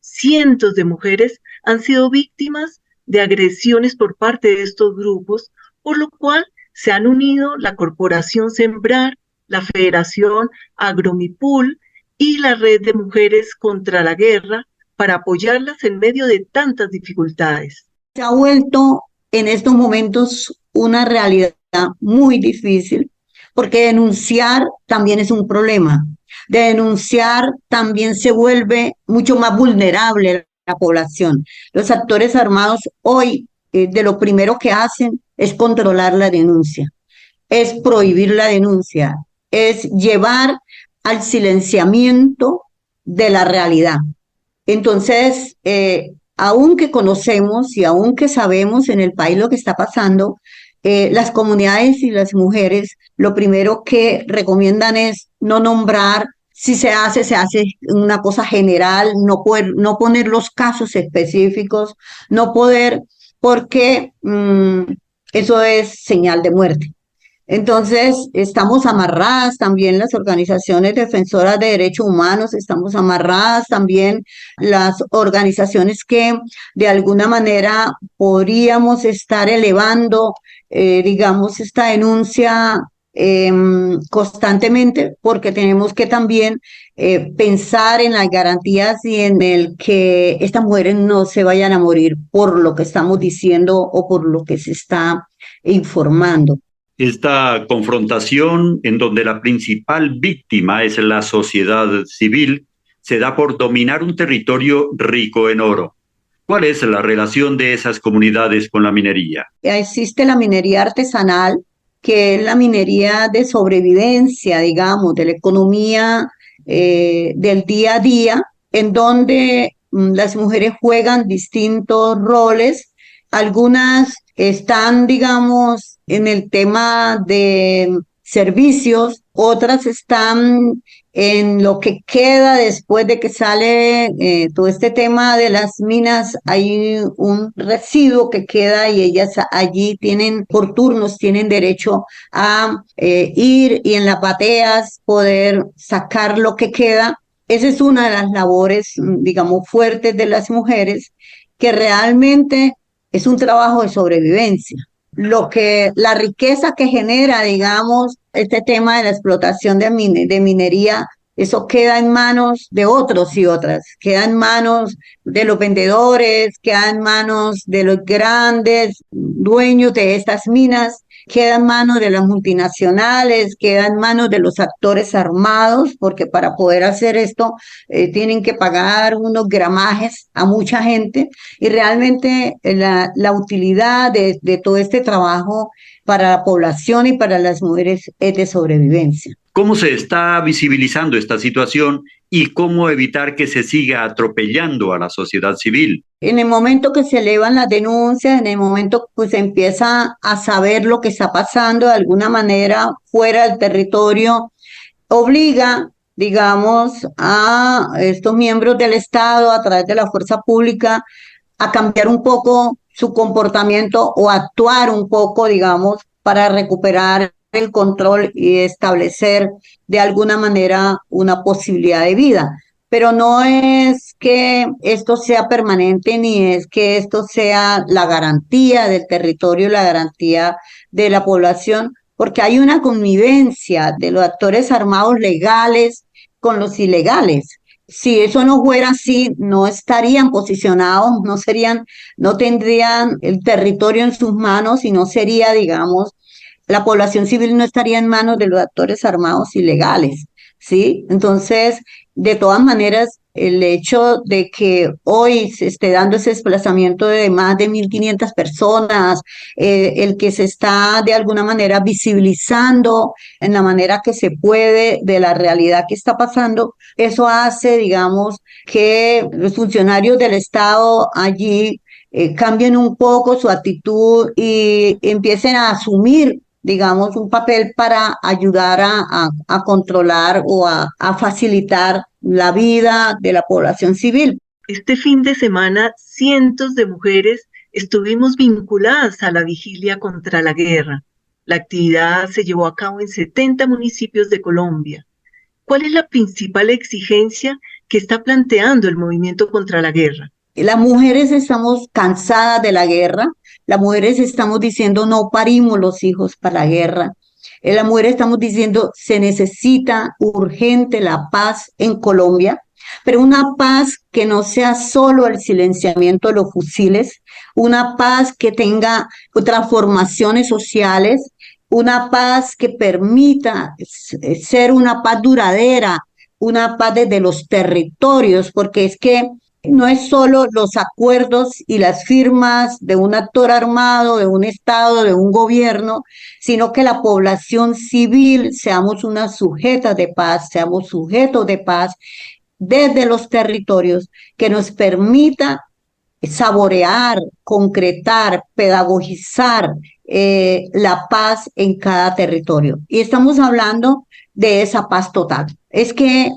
Cientos de mujeres han sido víctimas de agresiones por parte de estos grupos, por lo cual se han unido la Corporación Sembrar, la Federación Agromipul y la Red de Mujeres contra la Guerra para apoyarlas en medio de tantas dificultades. Se ha vuelto en estos momentos una realidad muy difícil, porque denunciar también es un problema. De denunciar también se vuelve mucho más vulnerable la población. Los actores armados hoy, de lo primero que hacen es controlar la denuncia, es prohibir la denuncia, es llevar al silenciamiento de la realidad. Entonces, aunque conocemos y aunque sabemos en el país lo que está pasando, las comunidades y las mujeres lo primero que recomiendan es no nombrar. Si se hace una cosa general, no poner los casos específicos, no poder, porque eso es señal de muerte. Entonces, estamos amarradas también las organizaciones defensoras de derechos humanos, estamos amarradas también las organizaciones que de alguna manera podríamos estar elevando, digamos, esta denuncia constantemente, porque tenemos que también pensar en las garantías y en el que estas mujeres no se vayan a morir por lo que estamos diciendo o por lo que se está informando. Esta confrontación, en donde la principal víctima es la sociedad civil, se da por dominar un territorio rico en oro. ¿Cuál es la relación de esas comunidades con la minería? Existe la minería artesanal, que es la minería de sobrevivencia, digamos, de la economía del día a día, en donde las mujeres juegan distintos roles. Algunas están, digamos, en el tema de servicios, otras están en lo que queda después de que sale todo este tema de las minas. Hay un residuo que queda y ellas allí tienen, por turnos, tienen derecho a ir y en las bateas poder sacar lo que queda. Esa es una de las labores, digamos, fuertes de las mujeres, que realmente es un trabajo de sobrevivencia. La riqueza que genera, digamos, este tema de la explotación de minería, eso queda en manos de otros y otras, queda en manos de los vendedores, queda en manos de los grandes dueños de estas minas, queda en manos de las multinacionales, queda en manos de los actores armados, porque para poder hacer esto tienen que pagar unos gramajes a mucha gente, y realmente la utilidad de todo este trabajo para la población y para las mujeres es de sobrevivencia. ¿Cómo se está visibilizando esta situación y cómo evitar que se siga atropellando a la sociedad civil? En el momento que se elevan las denuncias, en el momento que se empieza a saber lo que está pasando de alguna manera fuera del territorio, obliga, digamos, a estos miembros del Estado a través de la fuerza pública a cambiar un poco su comportamiento o actuar un poco, digamos, para recuperar el control y establecer de alguna manera una posibilidad de vida. Pero no es que esto sea permanente ni es que esto sea la garantía del territorio, la garantía de la población, porque hay una convivencia de los actores armados legales con los ilegales. Si eso no fuera así, no estarían posicionados, no tendrían el territorio en sus manos y no sería, digamos, la población civil no estaría en manos de los actores armados ilegales, ¿sí? Entonces, de todas maneras, el hecho de que hoy se esté dando ese desplazamiento de más de 1.500 personas, el que se está de alguna manera visibilizando en la manera que se puede de la realidad que está pasando, eso hace, digamos, que los funcionarios del Estado allí cambien un poco su actitud y empiecen a asumir, digamos, un papel para ayudar a controlar o a facilitar la vida de la población civil. Este fin de semana, cientos de mujeres estuvimos vinculadas a la vigilia contra la guerra. La actividad se llevó a cabo en 70 municipios de Colombia. ¿Cuál es la principal exigencia que está planteando el movimiento contra la guerra? Las mujeres estamos cansadas de la guerra. Las mujeres estamos diciendo no parimos los hijos para la guerra. Las mujeres estamos diciendo se necesita urgente la paz en Colombia, pero una paz que no sea solo el silenciamiento de los fusiles, una paz que tenga transformaciones sociales, una paz que permita ser una paz duradera, una paz desde los territorios, porque es que no es solo los acuerdos y las firmas de un actor armado, de un Estado, de un gobierno, sino que la población civil seamos unas sujetas de paz, seamos sujetos de paz desde los territorios, que nos permita saborear, concretar, pedagogizar la paz en cada territorio. Y estamos hablando de esa paz total. Es que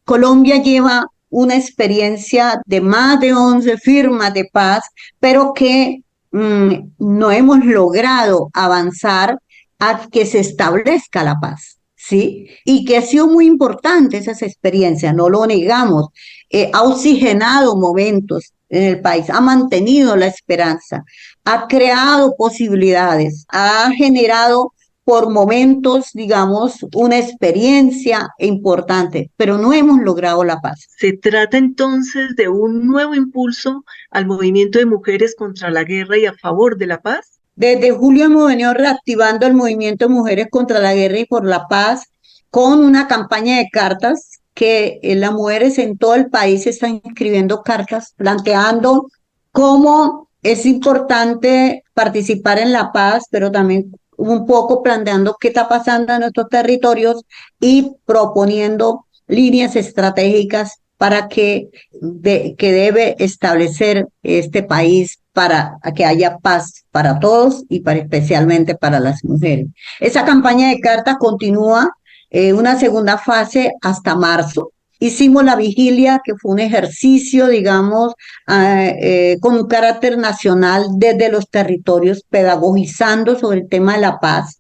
Colombia lleva una experiencia de más de 11 firmas de paz, pero que no hemos logrado avanzar a que se establezca la paz, ¿sí? Y que ha sido muy importante esas experiencias, no lo negamos, ha oxigenado momentos en el país, ha mantenido la esperanza, ha creado posibilidades, ha generado por momentos, digamos, una experiencia importante, pero no hemos logrado la paz. Se trata entonces de un nuevo impulso al movimiento de mujeres contra la guerra y a favor de la paz. Desde julio hemos venido reactivando el movimiento de mujeres contra la guerra y por la paz con una campaña de cartas que las mujeres en todo el país están escribiendo cartas planteando cómo es importante participar en la paz, pero también un poco planteando qué está pasando en nuestros territorios y proponiendo líneas estratégicas para que debe establecer este país para que haya paz para todos y especialmente para las mujeres. Esa campaña de cartas continúa una segunda fase hasta marzo. Hicimos la vigilia, que fue un ejercicio, digamos, con un carácter nacional desde los territorios, pedagogizando sobre el tema de la paz.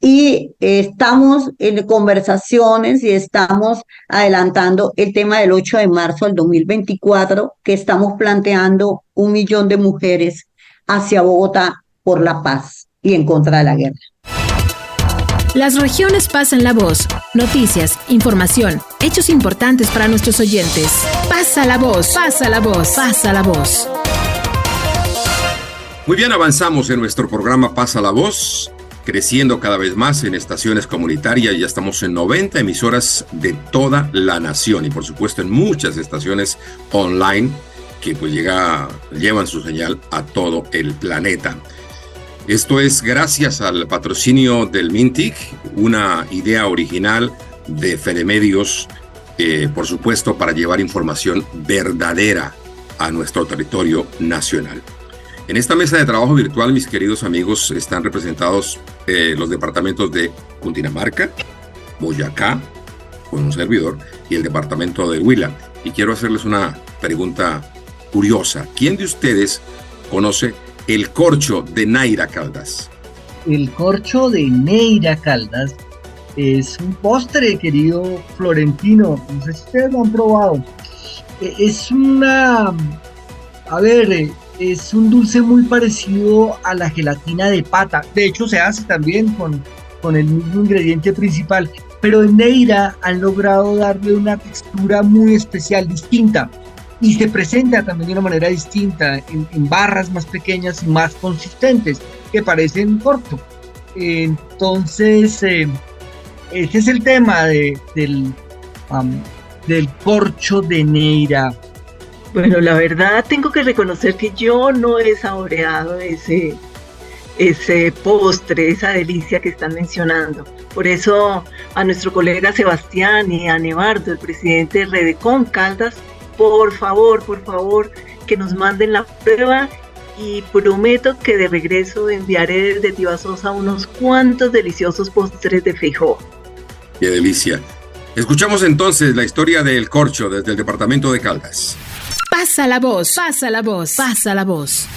Y estamos en conversaciones y estamos adelantando el tema del 8 de marzo del 2024, que estamos planteando 1 millón de mujeres hacia Bogotá por la paz y en contra de la guerra. Las regiones pasan la voz. Noticias, información, hechos importantes para nuestros oyentes. Pasa la voz, pasa la voz, pasa la voz. Muy bien, avanzamos en nuestro programa Pasa la Voz, creciendo cada vez más en estaciones comunitarias. Ya estamos en 90 emisoras de toda la nación y por supuesto en muchas estaciones online que pues llevan su señal a todo el planeta. Esto es gracias al patrocinio del MINTIC, una idea original de Fedemedios, por supuesto, para llevar información verdadera a nuestro territorio nacional. En esta mesa de trabajo virtual, mis queridos amigos, están representados los departamentos de Cundinamarca, Boyacá, con un servidor, y el departamento de Huila. Y quiero hacerles una pregunta curiosa. ¿Quién de ustedes conoce el corcho de Neira Caldas? El corcho de Neira Caldas es un postre, querido Florentino. No sé si ustedes lo han probado. Es es un dulce muy parecido a la gelatina de pata. De hecho, se hace también con el mismo ingrediente principal. Pero en Neira han logrado darle una textura muy especial, distinta. Y se presenta también de una manera distinta, en barras más pequeñas y más consistentes, que parecen corto. Entonces, ese es el tema del corcho de Neira. Bueno, la verdad tengo que reconocer que yo no he saboreado ese postre, esa delicia que están mencionando. Por eso a nuestro colega Sebastián y a Nevardo, el presidente de Redecom Caldas, por favor, que nos manden la prueba y prometo que de regreso enviaré desde Tibasosa unos cuantos deliciosos postres de feijóo. ¡Qué delicia! Escuchamos entonces la historia del corcho desde el departamento de Caldas. Pasa la voz, pasa la voz, pasa la voz.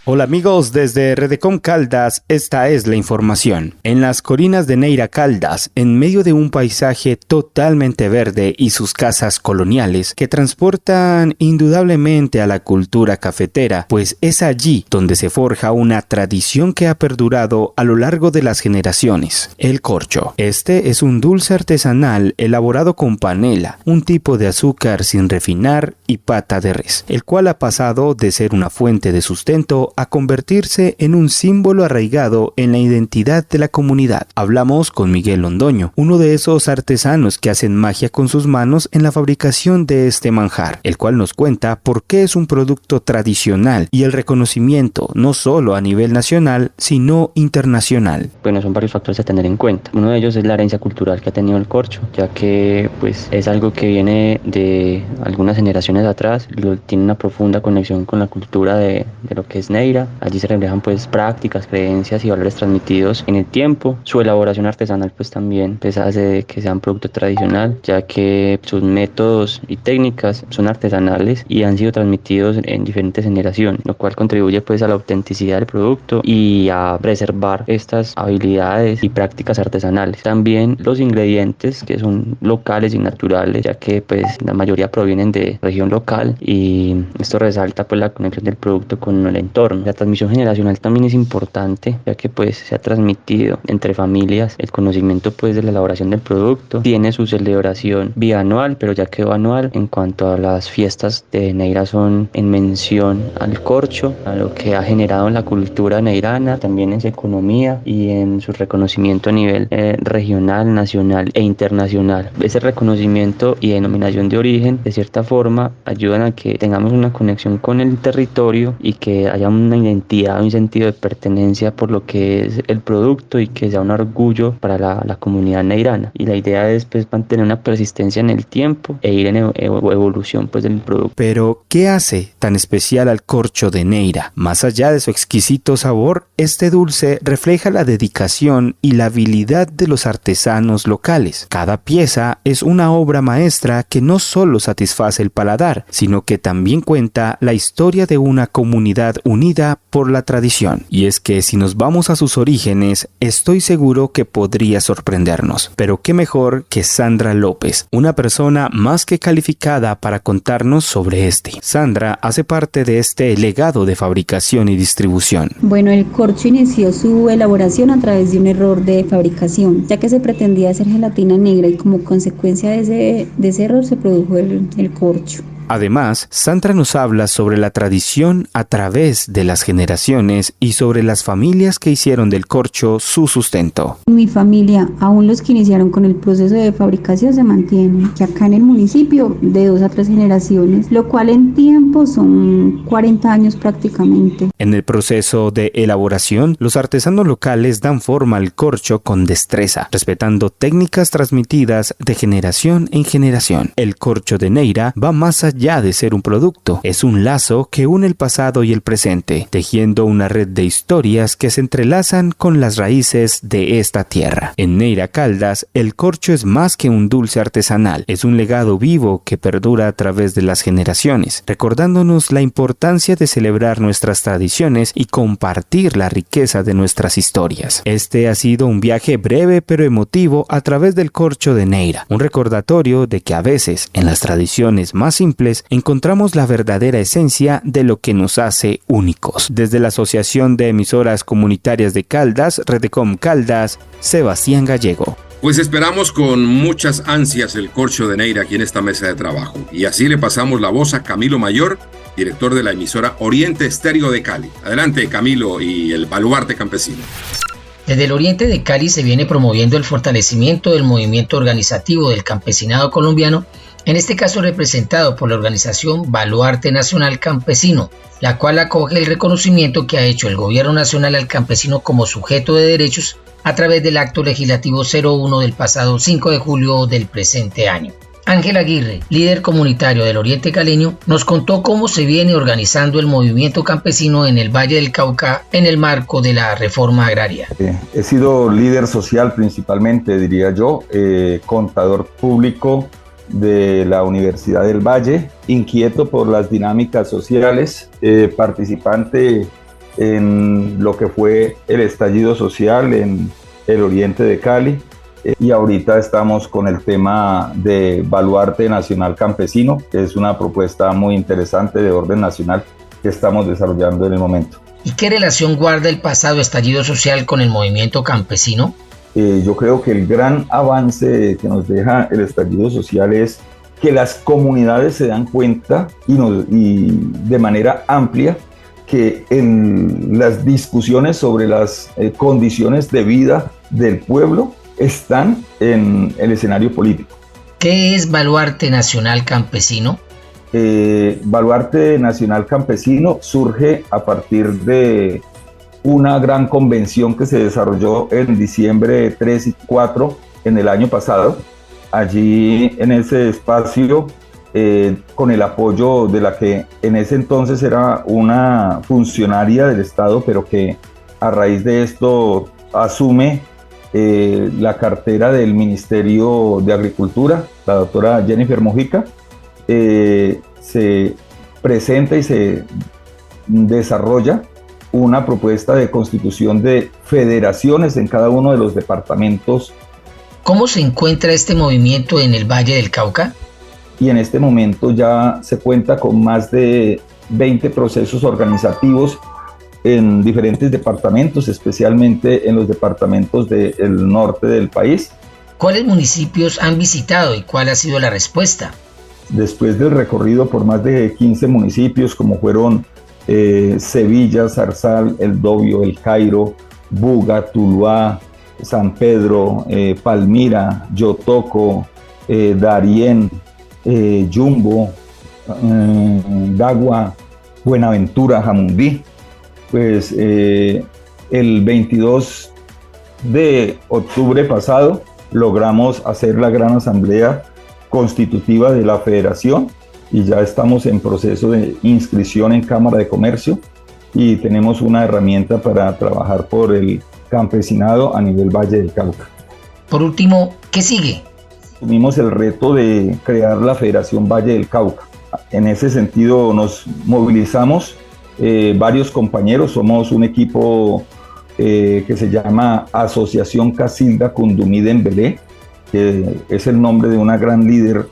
Hola amigos, desde Redecom Caldas, esta es la información. En las colinas de Neira Caldas, en medio de un paisaje totalmente verde y sus casas coloniales que transportan indudablemente a la cultura cafetera, pues es allí donde se forja una tradición que ha perdurado a lo largo de las generaciones, el corcho. Este es un dulce artesanal elaborado con panela, un tipo de azúcar sin refinar y pata de res, el cual ha pasado de ser una fuente de sustento pronto a convertirse en un símbolo arraigado en la identidad de la comunidad. Hablamos con Miguel Londoño, uno de esos artesanos que hacen magia con sus manos en la fabricación de este manjar, el cual nos cuenta por qué es un producto tradicional y el reconocimiento no solo a nivel nacional, sino internacional. Bueno, son varios factores a tener en cuenta. Uno de ellos es la herencia cultural que ha tenido el corcho, ya que pues es algo que viene de algunas generaciones atrás, tiene una profunda conexión con la cultura de lo que es Neira. Allí se reflejan pues prácticas, creencias y valores transmitidos en el tiempo. Su elaboración artesanal pues también hace de que sea un producto tradicional, ya que sus métodos y técnicas son artesanales y han sido transmitidos en diferentes generaciones, lo cual contribuye pues a la autenticidad del producto y a preservar estas habilidades y prácticas artesanales. También los ingredientes, que son locales y naturales, ya que pues la mayoría provienen de región local, y esto resalta pues la conexión del producto con el entorno. La transmisión generacional también es importante, ya que pues se ha transmitido entre familias el conocimiento pues de la elaboración del producto. Tiene su celebración bianual, pero ya quedó anual. En cuanto a las fiestas de Neira, son en mención al corcho, a lo que ha generado en la cultura neirana, también en su economía y en su reconocimiento a nivel regional, nacional e internacional. Ese reconocimiento y denominación de origen, de cierta forma, ayudan a que tengamos una conexión con el territorio y que haya una identidad, un sentido de pertenencia por lo que es el producto, y que sea un orgullo para la comunidad neirana. Y la idea es pues mantener una persistencia en el tiempo e ir en evolución pues del producto. Pero, ¿qué hace tan especial al corcho de Neira? Más allá de su exquisito sabor, este dulce refleja la dedicación y la habilidad de los artesanos locales. Cada pieza es una obra maestra que no solo satisface el paladar, sino que también cuenta la historia de una comunidad unida por la tradición. Y es que si nos vamos a sus orígenes, estoy seguro que podría sorprendernos. Pero qué mejor que Sandra López, una persona más que calificada para contarnos sobre este. Sandra hace parte de este legado de fabricación y distribución. Bueno, el corcho inició su elaboración a través de un error de fabricación, ya que se pretendía hacer gelatina negra, y como consecuencia de ese error se produjo el corcho. Además, Sandra nos habla sobre la tradición a través de las generaciones y sobre las familias que hicieron del corcho su sustento. Mi familia, aún los que iniciaron con el proceso de fabricación, se mantienen, que acá en el municipio de 2 a 3 generaciones, lo cual en tiempo son 40 años prácticamente. En el proceso de elaboración, los artesanos locales dan forma al corcho con destreza, respetando técnicas transmitidas de generación en generación. El corcho de Neira va más allá de ser un producto, es un lazo que une el pasado y el presente, tejiendo una red de historias que se entrelazan con las raíces de esta tierra. En Neira Caldas, el corcho es más que un dulce artesanal, es un legado vivo que perdura a través de las generaciones, recordándonos la importancia de celebrar nuestras tradiciones y compartir la riqueza de nuestras historias. Este ha sido un viaje breve pero emotivo a través del corcho de Neira, un recordatorio de que a veces, en las tradiciones más simples, encontramos la verdadera esencia de lo que nos hace únicos. Desde la Asociación de Emisoras Comunitarias de Caldas, Redecom Caldas, Sebastián Gallego. Pues esperamos con muchas ansias el corcho de Neira aquí en esta mesa de trabajo. Y así le pasamos la voz a Camilo Mayor, director de la emisora Oriente Estéreo de Cali. Adelante, Camilo, y el baluarte campesino. Desde el oriente de Cali se viene promoviendo el fortalecimiento del movimiento organizativo del campesinado colombiano, en este caso representado por la organización Baluarte Nacional Campesino, la cual acoge el reconocimiento que ha hecho el Gobierno Nacional al campesino como sujeto de derechos a través del Acto Legislativo 01 del pasado 5 de julio del presente año. Ángel Aguirre, líder comunitario del Oriente Caleño, nos contó cómo se viene organizando el movimiento campesino en el Valle del Cauca en el marco de la reforma agraria. He sido líder social principalmente, diría yo, contador público de la Universidad del Valle, inquieto por las dinámicas sociales, participante en lo que fue el estallido social en el oriente de Cali, y ahorita estamos con el tema de Baluarte Nacional Campesino, que es una propuesta muy interesante de orden nacional que estamos desarrollando en el momento. ¿Y qué relación guarda el pasado estallido social con el movimiento campesino? Yo creo que el gran avance que nos deja el estallido social es que las comunidades se dan cuenta y de manera amplia que en las discusiones sobre las condiciones de vida del pueblo están en el escenario político. ¿Qué es Baluarte Nacional Campesino? Baluarte Nacional Campesino surge a partir de una gran convención que se desarrolló en diciembre 3 y 4 en el año pasado. Allí en ese espacio, con el apoyo de la que en ese entonces era una funcionaria del Estado, pero que a raíz de esto asume la cartera del Ministerio de Agricultura, la doctora Jennifer Mojica, se presenta y se desarrolla una propuesta de constitución de federaciones en cada uno de los departamentos. ¿Cómo se encuentra este movimiento en el Valle del Cauca? Y en este momento ya se cuenta con más de 20 procesos organizativos en diferentes departamentos, especialmente en los departamentos del norte del país. ¿Cuáles municipios han visitado y cuál ha sido la respuesta? Después del recorrido por más de 15 municipios, como fueron Sevilla, Zarzal, El Dobio, El Cairo, Buga, Tuluá, San Pedro, Palmira, Yotoco, Darién, Yumbo, Dagua, Buenaventura, Jamundí. Pues el 22 de octubre pasado logramos hacer la gran asamblea constitutiva de la federación y ya estamos en proceso de inscripción en Cámara de Comercio y tenemos una herramienta para trabajar por el campesinado a nivel Valle del Cauca. Por último, ¿qué sigue? Tuvimos el reto de crear la Federación Valle del Cauca. En ese sentido nos movilizamos varios compañeros, somos un equipo que se llama Asociación Casilda Cundumí Dembélé, que es el nombre de una gran líder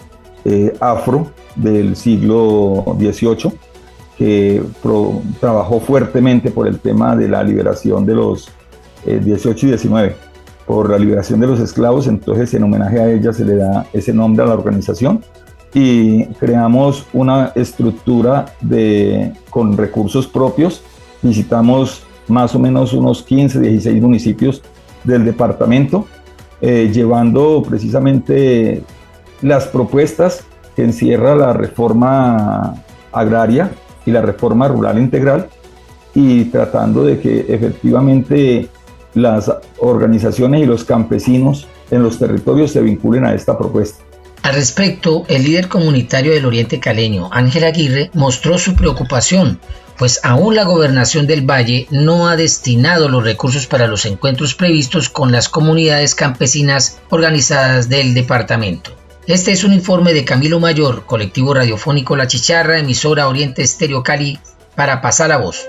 afro del siglo XVIII, que trabajó fuertemente por el tema de la liberación de los 18 y 19, por la liberación de los esclavos. Entonces en homenaje a ella se le da ese nombre a la organización y creamos una estructura con recursos propios. Visitamos más o menos unos 15, 16 municipios del departamento, llevando precisamente las propuestas que encierra la reforma agraria y la reforma rural integral, y tratando de que efectivamente las organizaciones y los campesinos en los territorios se vinculen a esta propuesta. Al respecto, el líder comunitario del Oriente Caleño, Ángel Aguirre, mostró su preocupación, pues aún la gobernación del Valle no ha destinado los recursos para los encuentros previstos con las comunidades campesinas organizadas del departamento. Este es un informe de Camilo Mayor, colectivo radiofónico La Chicharra, emisora Oriente Estéreo Cali, para Pasa la Voz.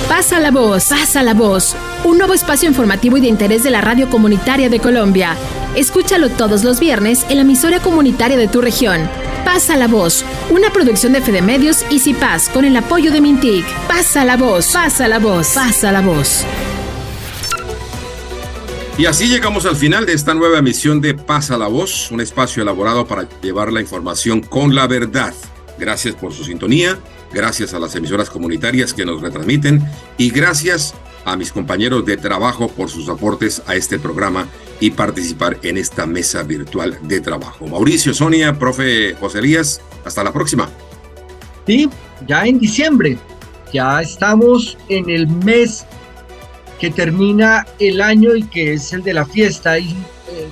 Pasa la voz, pasa la voz. Un nuevo espacio informativo y de interés de la radio comunitaria de Colombia. Escúchalo todos los viernes en la emisora comunitaria de tu región. Pasa la voz, una producción de Fede Medios y CIPAS con el apoyo de Mintic. Pasa la voz, pasa la voz, pasa la voz. Y así llegamos al final de esta nueva emisión de Pasa la Voz, un espacio elaborado para llevar la información con la verdad. Gracias por su sintonía, gracias a las emisoras comunitarias que nos retransmiten y gracias a mis compañeros de trabajo por sus aportes a este programa y participar en esta mesa virtual de trabajo. Mauricio, Sonia, profe José Elías, hasta la próxima. Sí, ya en diciembre, ya estamos en el mes que termina el año y que es el de la fiesta, y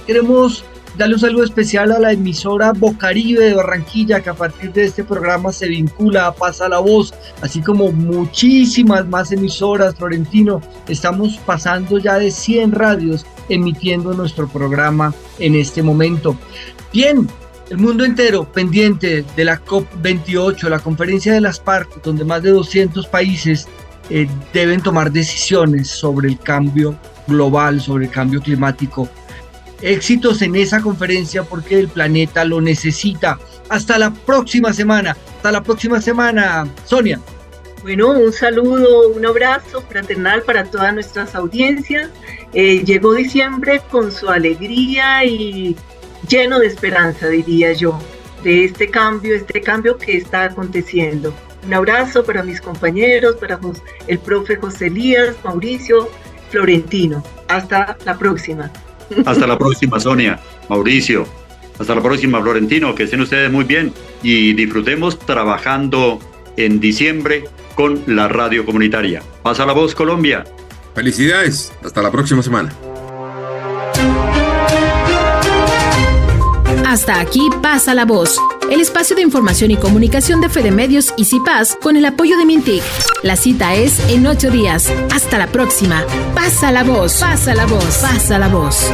queremos darle un saludo especial a la emisora Bocaribe de Barranquilla, que a partir de este programa se vincula a Pasa la Voz, así como muchísimas más emisoras. Florentino, estamos pasando ya de 100 radios emitiendo nuestro programa en este momento. Bien, el mundo entero pendiente de la COP28, la conferencia de las partes, donde más de 200 países deben tomar decisiones sobre el cambio global, sobre el cambio climático. Éxitos en esa conferencia porque el planeta lo necesita. Hasta la próxima semana. Hasta la próxima semana, Sonia. Bueno, un saludo, un abrazo fraternal para todas nuestras audiencias. Llegó diciembre con su alegría y lleno de esperanza, diría yo, de este cambio que está aconteciendo. Un abrazo para mis compañeros, para el profe José Elías, Mauricio, Florentino. Hasta la próxima. Hasta la próxima, Sonia, Mauricio. Hasta la próxima, Florentino. Que estén ustedes muy bien y disfrutemos trabajando en diciembre con la radio comunitaria. Pasa la voz, Colombia. Felicidades. Hasta la próxima semana. Hasta aquí Pasa la Voz, el espacio de información y comunicación de Fede Medios y CIPAS con el apoyo de Mintic. La cita es en 8 días. Hasta la próxima. Pasa la voz. Pasa la voz. Pasa la voz.